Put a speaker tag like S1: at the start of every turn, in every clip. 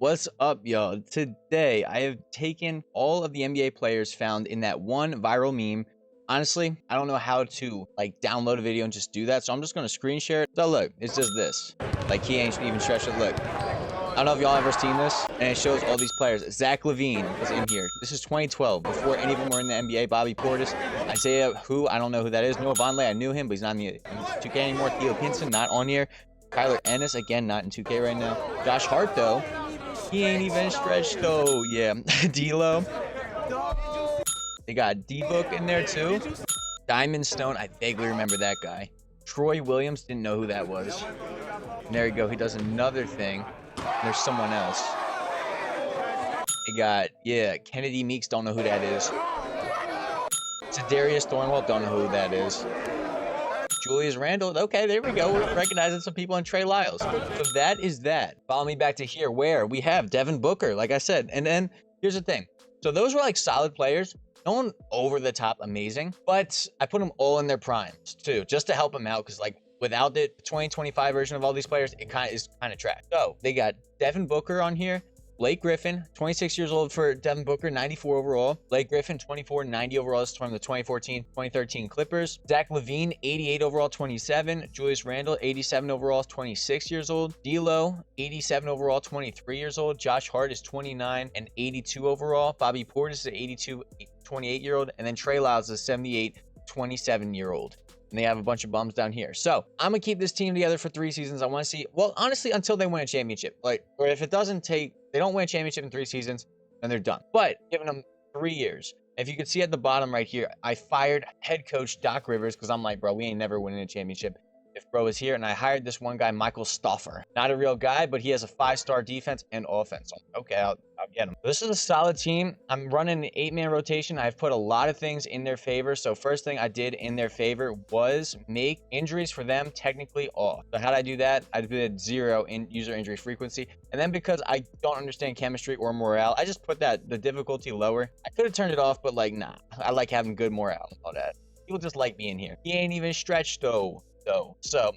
S1: What's up, y'all? Today, I have taken all of the NBA players found in that one viral meme. Honestly, I don't know how to like download a video and just do that, so I'm just gonna screen share it. So look, it's just this. Like he ain't even stretched it. Look, I don't know if y'all ever seen this, and it shows all these players. Zach LaVine was in here. This is 2012, before any of them were in the NBA. Bobby Portis, Isaiah, who I don't know who that is. Noah Vonleh, I knew him, but he's not in the 2K anymore. Theo Pinson, not on here. Kyler Ennis, again, not in 2K right now. Josh Hart, though. He ain't even stretched though. Yeah. D-Lo. They got D-Book in there too. Diamond Stone. I vaguely remember that guy. Troy Williams. Didn't know who that was. And there you go. He does another thing. There's someone else. They got, yeah, Kennedy Meeks. Don't know who that is. Darius Thornwell. Don't know who that is. Julius Randle. Okay, there we go. We're recognizing some people in Trey Lyles. So that is that. Follow me back to here where we have Devin Booker, like I said. And then here's the thing. So those were like solid players. No one over the top amazing, but I put them all in their primes too, just to help them out. Cause like without the 2025 version of all these players, it kind of trash. So they got Devin Booker on here. Blake Griffin, 26 years old for Devin Booker, 94 overall. Blake Griffin, 24, 90 overall. This is from the 2014-2013 Clippers. Zach LaVine, 88 overall, 27. Julius Randle, 87 overall, 26 years old. D'Lo, 87 overall, 23 years old. Josh Hart is 29 and 82 overall. Bobby Portis is 82, 28-year-old. And then Trey Lyles is 78, 27-year-old. And they have a bunch of bums down here. So I'm gonna keep this team together for 3 seasons. I want to see, well, honestly, until they win a championship. Like, or if it doesn't take, they don't win a championship in 3 seasons, then they're done. But giving them 3 years. If you can see at the bottom right here, I fired head coach Doc Rivers because I'm like, bro, we ain't never winning a championship if bro is here. And I hired this one guy, Michael Stauffer. Not a real guy, but he has a 5-star defense and offense. So, okay, I'll get him. This is a solid team. I'm running an 8-man rotation. I've put a lot of things in their favor. So first thing I did in their favor was make injuries for them technically off. So how did I do that? I did 0 in user injury frequency. And then because I don't understand chemistry or morale, I just put the difficulty lower. I could have turned it off, but like, nah, I like having good morale and all that. People just like being here. He ain't even stretched though. So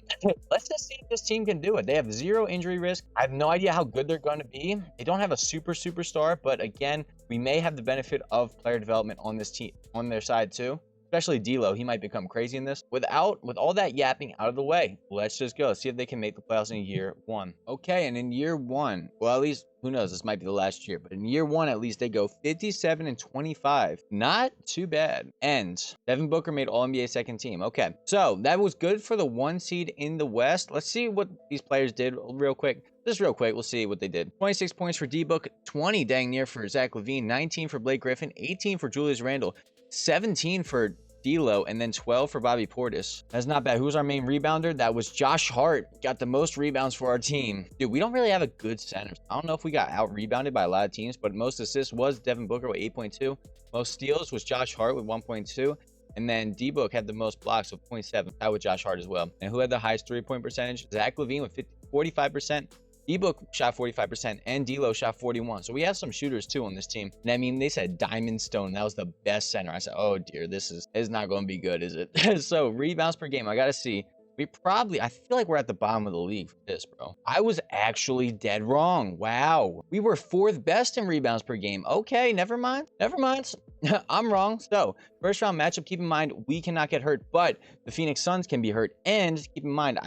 S1: let's just see if this team can do it. They have 0 injury risk. I have no idea how good they're going to be. They don't have a superstar, but again, we may have the benefit of player development on this team, on their side too. Especially D'Lo, he might become crazy in this. With all that yapping out of the way, let's just go see if they can make the playoffs in year 1. Okay, and in year 1, well, at least who knows? This might be the last year, but in year 1, at least they go 57 and 25. Not too bad. And Devin Booker made All NBA second team. Okay, so that was good for the 1 seed in the West. Let's see what these players did real quick. Just real quick, we'll see what they did. 26 points for D-Book, 20 dang near for Zach LaVine, 19 for Blake Griffin, 18 for Julius Randle, 17 for D'Lo, and then 12 for Bobby Portis. That's not bad. Who was our main rebounder? That was Josh Hart. Got the most rebounds for our team. Dude, we don't really have a good center. I don't know if we got out-rebounded by a lot of teams, but most assists was Devin Booker with 8.2. Most steals was Josh Hart with 1.2. And then D-Book had the most blocks with 0.7. That with Josh Hart as well. And who had the highest 3-point percentage? Zach LaVine with 45%. D-Book shot 45% and D'Lo shot 41%. So we have some shooters too on this team. And I mean, they said Diamond Stone. That was the best center. I said, oh dear, this is not going to be good, is it? So rebounds per game, I got to see. I feel like we're at the bottom of the league for this, bro. I was actually dead wrong. Wow. We were 4th best in rebounds per game. Okay, never mind. I'm wrong. So first round matchup, keep in mind, we cannot get hurt, but the Phoenix Suns can be hurt. And keep in mind,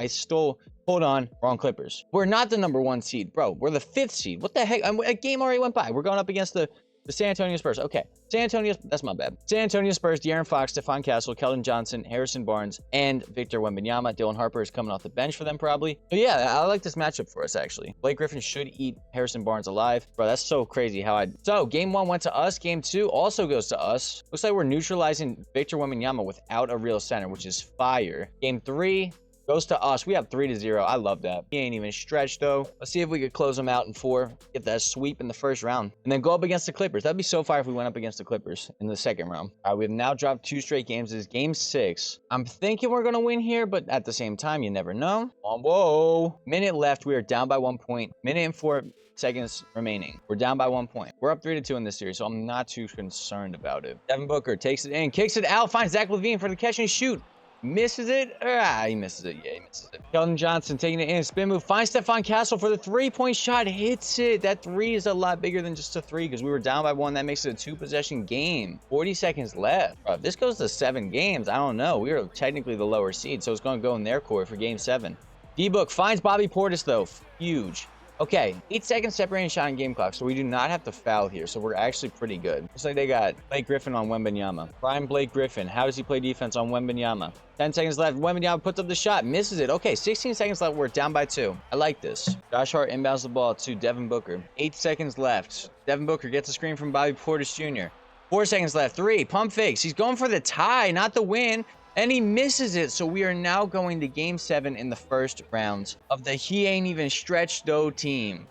S1: hold on, wrong Clippers. We're not the number 1 seed, bro. We're the 5th seed. What the heck? A game already went by. We're going up against the San Antonio Spurs. Okay, that's my bad. San Antonio Spurs, De'Aaron Fox, Stephon Castle, Keldon Johnson, Harrison Barnes, and Victor Wembanyama. Dylan Harper is coming off the bench for them probably. But yeah, I like this matchup for us actually. Blake Griffin should eat Harrison Barnes alive. Bro, that's so crazy So game 1 went to us. Game 2 also goes to us. Looks like we're neutralizing Victor Wembanyama without a real center, which is fire. Game 3 goes to us. We have 3-0. I love that. He ain't even stretched though. Let's see if we could close them out in 4. Get that sweep in the first round. And then go up against the Clippers. That'd be so fire if we went up against the Clippers in the second round. All right, we've now dropped 2 straight games. This is game 6. I'm thinking we're going to win here, but at the same time, you never know. Whoa. Minute left. We are down by 1 point. Minute and 4 seconds remaining. We're down by 1 point. We're up 3-2 in this series, so I'm not too concerned about it. Devin Booker takes it in, kicks it out, finds Zach LaVine for the catch and shoot. Misses it. Ah, he misses it. Yeah, he misses it. Keldon Johnson taking it in. Spin move. Finds Stephon Castle for the 3-point shot. Hits it. That 3 is a lot bigger than just a 3 because we were down by 1. That makes it a 2-possession game. 40 seconds left. Bro, if this goes to 7 games, I don't know. We are technically the lower seed, so it's going to go in their court for game 7. D-Book finds Bobby Portis, though. Huge. Okay, 8 seconds separating shot and game clock, so we do not have to foul here, so we're actually pretty good. Looks like they got Blake Griffin on Wembanyama. Prime Blake Griffin. How does he play defense on Wembanyama? 10 seconds left. Wembanyama puts up the shot, misses it. Okay, 16 seconds left. We're down by 2. I like this. Josh Hart inbounds the ball to Devin Booker. 8 seconds left. Devin Booker gets a screen from Bobby Portis Jr. 4 seconds left. 3. Pump fakes. He's going for the tie, not the win. And he misses it, so we are now going to game 7 in the first round of the he ain't even stretched though team.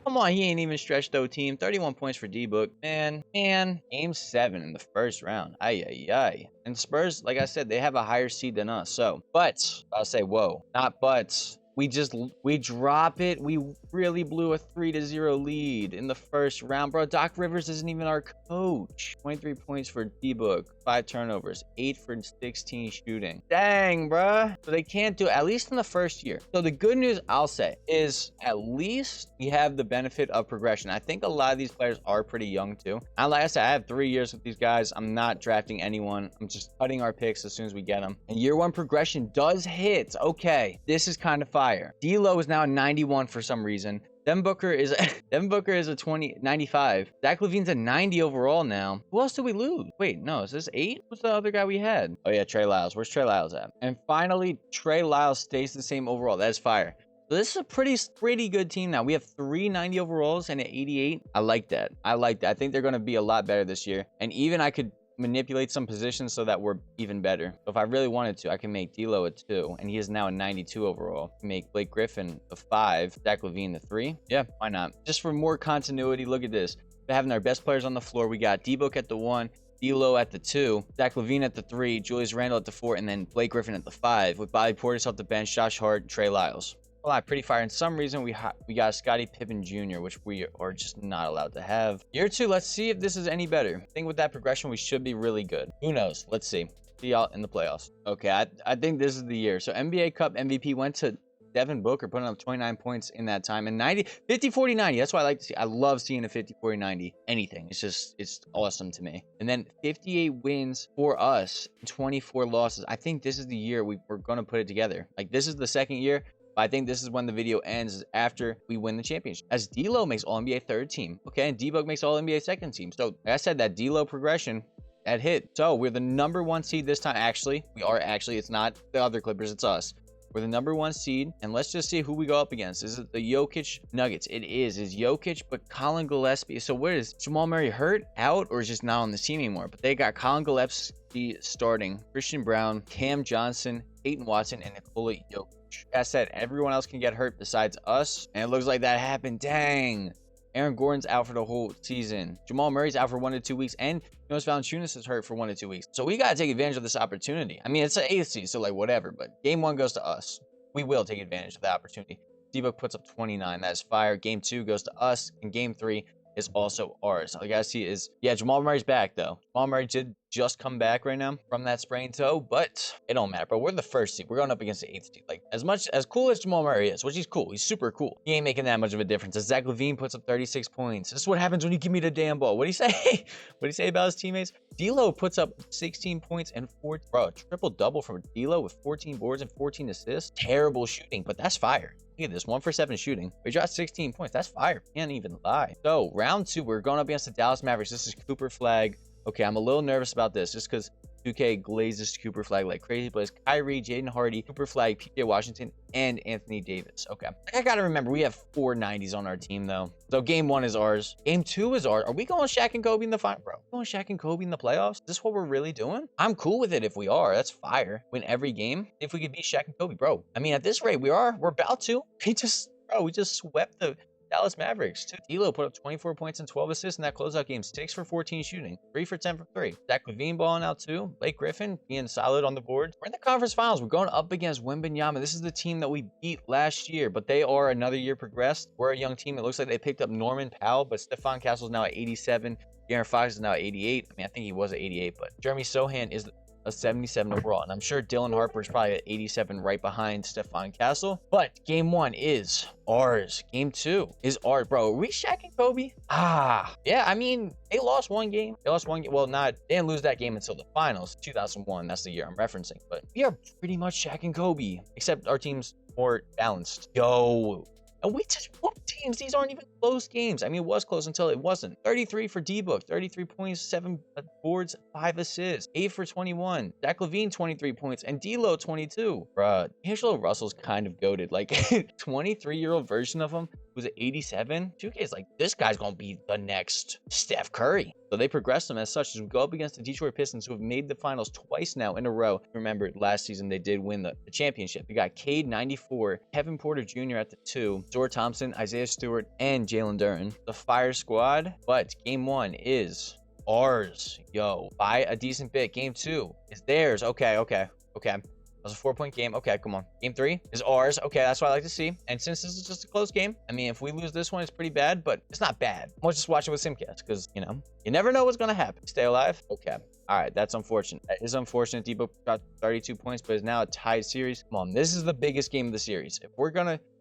S1: Come on, he ain't even stretched though team. 31 points for D-Book. Man, game 7 in the first round. Ay. And Spurs, like I said, they have a higher seed than us. So, but, I'll say, whoa, not buts. We drop it. We really blew a 3-0 lead in the first round. Bro, Doc Rivers isn't even our coach. 23 points for D-Book. 5 turnovers. 8 for 16 shooting. Dang, bro. So they can't do it, at least in the first year. So the good news, I'll say, is at least we have the benefit of progression. I think a lot of these players are pretty young, too. And like I said, I have 3 years with these guys. I'm not drafting anyone. I'm just cutting our picks as soon as we get them. And year 1 progression does hit. Okay, this is kind of fire. D-Lo is now a 91 for some reason. Devin Booker is a 95. Zach LaVine's a 90 overall now. Who else did we lose? Wait, no, is this 8? What's the other guy we had? Oh yeah, Trey Lyles. Where's Trey Lyles at? And finally, Trey Lyles stays the same overall. That is fire. So this is a pretty good team now. We have 3 90 overalls and an 88. I like that. I think they're going to be a lot better this year. And even I could manipulate some positions so that we're even better. So if I really wanted to, I can make D'Lo a 2, and he is now a 92 overall. Make Blake Griffin a 5, Zach LaVine the 3. Yeah, why not? Just for more continuity, look at this. We're having our best players on the floor. We got D-Book at the 1, D'Lo at the 2, Zach LaVine at the 3, Julius Randle at the 4, and then Blake Griffin at the 5, with Bobby Portis off the bench, Josh Hart, and Trey Lyles. A lot, pretty fire. And some reason we got Scottie Pippen Jr., which we are just not allowed to have. Year 2, let's see if this is any better. I think with that progression, we should be really good. Who knows? Let's see. See y'all in the playoffs. Okay, I think this is the year. So NBA Cup MVP went to Devin Booker, putting up 29 points in that time. And 50, 40, 90. That's what I like to see. I love seeing a 50, 40, 90. Anything. It's awesome to me. And then 58 wins for us, 24 losses. I think this is the year we're going to put it together. Like, this is the second year. I think this is when the video ends, after we win the championship. As D'Lo makes All-NBA 3rd team. Okay, and D-Book makes All-NBA 2nd team. So, like I said, that D'Lo progression, that hit. So, we're the number 1 seed this time. Actually, we are actually. It's not the other Clippers, it's us. We're the number 1 seed. And let's just see who we go up against. Is it the Jokic Nuggets? It is. It's Jokic, but Colin Gillespie. So, where is Jamal Murray hurt, out, or is just not on the team anymore? But they got Colin Gillespie starting, Christian Brown, Cam Johnson, Peyton Watson, and Nikola Jokic. Like I said, everyone else can get hurt besides us, and it looks like that happened. Dang. Aaron Gordon's out for the whole season. Jamal Murray's out for 1 to 2 weeks, and Jonas Valanciunas is hurt for 1 to 2 weeks. So we got to take advantage of this opportunity. I mean, it's an 8th seed, so like whatever, but game 1 goes to us. We will take advantage of the opportunity. D-Book puts up 29. That is fire. Game 2 goes to us, and game 3 is also ours. All you guys see is, yeah, Jamal Murray's back, though. Jamal Murray did just come back right now from that sprained toe, but it don't matter, bro. We're the 1st seed. We're going up against the 8th seed. Like, as cool as Jamal Murray is, which he's cool. He's super cool. He ain't making that much of a difference. As Zach LaVine puts up 36 points. This is what happens when you give me the damn ball. What do you say? What do you say about his teammates? D'Lo puts up 16 points and 4, bro, triple-double from D'Lo with 14 boards and 14 assists. Terrible shooting, but that's fire. Look at this, 1 for 7 shooting. We dropped 16 points. That's fire. Can't even lie. So, round 2, we're going up against the Dallas Mavericks. This is Cooper Flag. Okay, I'm a little nervous about this just because 2K glazes Cooper Flag like crazy. But it's Kyrie, Jaden Hardy, Cooper Flag, PJ Washington, and Anthony Davis. Okay. I got to remember, we have 4 90s on our team, though. So, game 1 is ours. Game 2 is ours. Are we going Shaq and Kobe in the final, bro? Going Shaq and Kobe in the playoffs? Is this what we're really doing? I'm cool with it if we are. That's fire. Win every game. If we could beat Shaq and Kobe, bro. I mean, at this rate, we're about to. We just swept the Dallas Mavericks. D'Lo put up 24 points and 12 assists in that closeout game. 6 for 14 shooting. 3 for 10 from 3. Zach LaVine balling out too. Blake Griffin being solid on the board. We're in the conference finals. We're going up against Wembanyama. This is the team that we beat last year, but they are another year progressed. We're a young team. It looks like they picked up Norman Powell, but Stephon Castle's now at 87. De'Aaron Fox is now at 88. I mean, I think he was at 88, but Jeremy Sohan is a 77 overall. And I'm sure Dylan Harper is probably at 87 right behind Stefan Castle. But game 1 is ours. Game 2 is ours. Bro, are we Shaq and Kobe? Yeah, I mean, they lost one game. They lost one game. Well, they didn't lose that game until the finals, 2001. That's the year I'm referencing. But we are pretty much Shaq and Kobe, except our team's more balanced. Yo. And we just whooped teams. These aren't even close games. I mean, it was close until it wasn't. 33 for D-Book, 33 points, 7 boards, 5 assists, 8 for 21. Zach LaVine, 23 points, and D'Lo, 22. Bruh, D'Angelo Russell's kind of goated. Like, 23-year-old version of him was at 87. 2K's like, this guy's gonna be the next Steph Curry. So they progressed him as such as we go up against the Detroit Pistons, who have made the finals twice now in a row. Remember, last season they did win the championship. We got Cade, 94, Kevin Porter Jr. at the 2, Zor Thompson, Isaiah Stewart, and Jalen Duren. The Fire Squad. But game 1 is ours. Yo, by a decent bit. Game 2 is theirs. Okay. That was a 4-point game. Okay, come on. Game 3 is ours. Okay, that's what I like to see. And since this is just a close game, I mean, if we lose this one, it's pretty bad, but it's not bad. We'll just watch it with Simcast because, you know, you never know what's going to happen. Stay alive. Okay. All right, that's unfortunate. That is unfortunate. Debo got 32 points, but is now a tied series. Come on, this is the biggest game of the series. If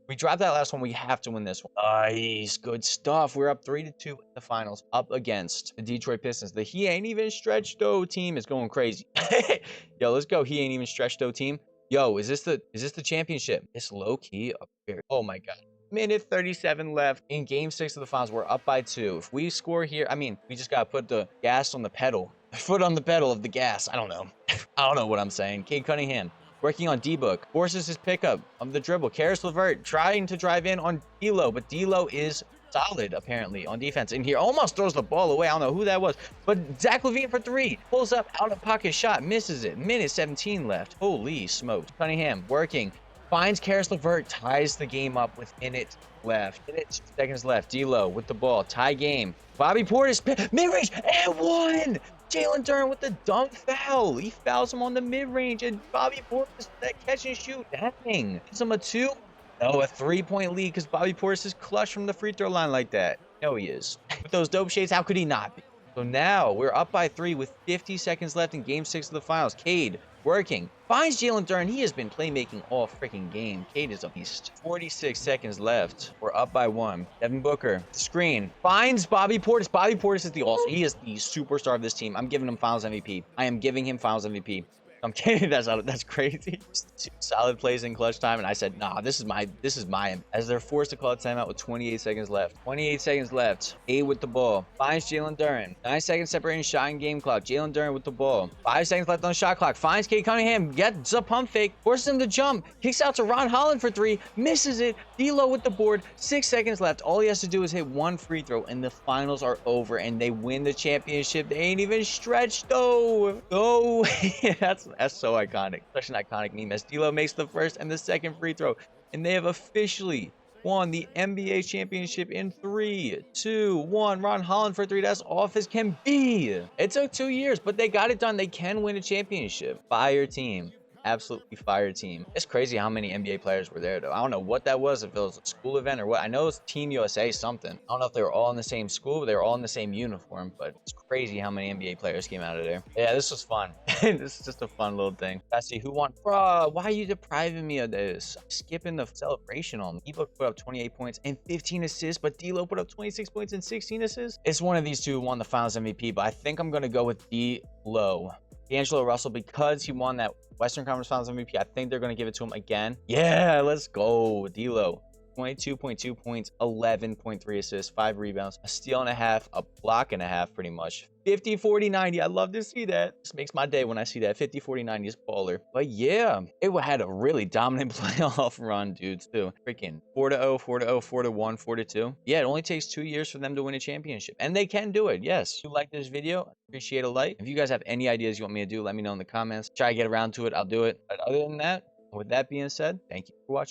S1: we dropped that last one, we have to win this one. Nice, good stuff. We're up 3-2 in the finals, up against the Detroit Pistons. The He Ain't Even Stretched Though team is going crazy. Yo, let's go. He Ain't Even Stretched Though team. Yo, is this the championship? It's low key up here. Oh my god. Minute 37 left in game 6 of the finals. We're up by 2. If we score here, I mean, we just gotta put the gas on the pedal. Foot on the pedal of the gas. I don't know. I don't know what I'm saying. Cade Cunningham working on D-Book, forces his pickup of the dribble. Karis LeVert trying to drive in on D'Lo, but D'Lo is solid apparently on defense in here. Almost throws the ball away. I don't know who that was, but Zach LaVine for 3 pulls up out of pocket shot, misses it. Minute 17 left. Holy smokes. Cunningham working, finds Karis LeVert, ties the game up with minute left. Minute 2 seconds left. D'Lo with the ball, tie game. Bobby Portis mid-range and 1. Jalen Duren with the dunk foul. He fouls him on the mid-range, and Bobby Portis that catch and shoot. Dang. Gives him a 2. No, a 3-point lead because Bobby Portis is clutch from the free throw line like that. No, he is. With those dope shades, how could he not be? So now we're up by 3 with 50 seconds left in game 6 of the finals. Cade working, finds Jalen Duren. He has been playmaking all freaking game. Cade is a beast. 46 seconds left. We're up by 1. Devin Booker, screen, finds Bobby Portis. Bobby Portis is he is the superstar of this team. I'm giving him Finals MVP. I am giving him Finals MVP. I'm kidding. That's crazy. Just 2 solid plays in clutch time, and I said, nah, this is my. As they're forced to call a timeout with 28 seconds left. 28 seconds left. A with the ball. Finds Jalen Duren. 9 seconds separating shot and game clock. Jalen Duren with the ball. 5 seconds left on shot clock. Finds Cade Cunningham. Gets a pump fake. Forces him to jump. Kicks out to Ron Holland for 3. Misses it. D'Lo with the board. 6 seconds left. All he has to do is hit 1 free throw, and the finals are over, and they win the championship. They ain't even stretched though. Oh, that's so iconic. Such an iconic meme as D'Lo makes the first and the second free throw, and they have officially won the NBA championship in 3, 2, 1. Ron Holland for 3. That's off as can be. It took 2 years, but they got it done. They can win a championship. Fire team. Absolutely fire team. It's crazy how many NBA players were there though. I don't know what that was, if it was a school event or what. I know it's Team USA something. I don't know if they were all in the same school, but they were all in the same uniform, but it's crazy how many NBA players came out of there. Yeah, this was fun. This is just a fun little thing. Let's see who won. Bruh, why are you depriving me of this? I'm skipping the celebration on me. D'Lo put up 28 points and 15 assists, but D'Lo put up 26 points and 16 assists. It's one of these two who won the Finals MVP, but I think I'm gonna go with D'Lo. D'Angelo Russell, because he won that Western Conference Finals MVP, I think they're going to give it to him again. Yeah, let's go. D'Lo, 22.2 points, 11.3 assists, 5 rebounds, a steal and a half, a block and a half, pretty much. 50, 40, 90. I love to see that. This makes my day when I see that. 50, 40, 90 is baller. But yeah, it had a really dominant playoff run, dudes, too. Freaking 4-0, 4-0, 4-1, 4-2. Yeah, it only takes 2 years for them to win a championship. And they can do it, yes. If you like this video, appreciate a like. If you guys have any ideas you want me to do, let me know in the comments. Try to get around to it, I'll do it. But other than that, with that being said, thank you for watching.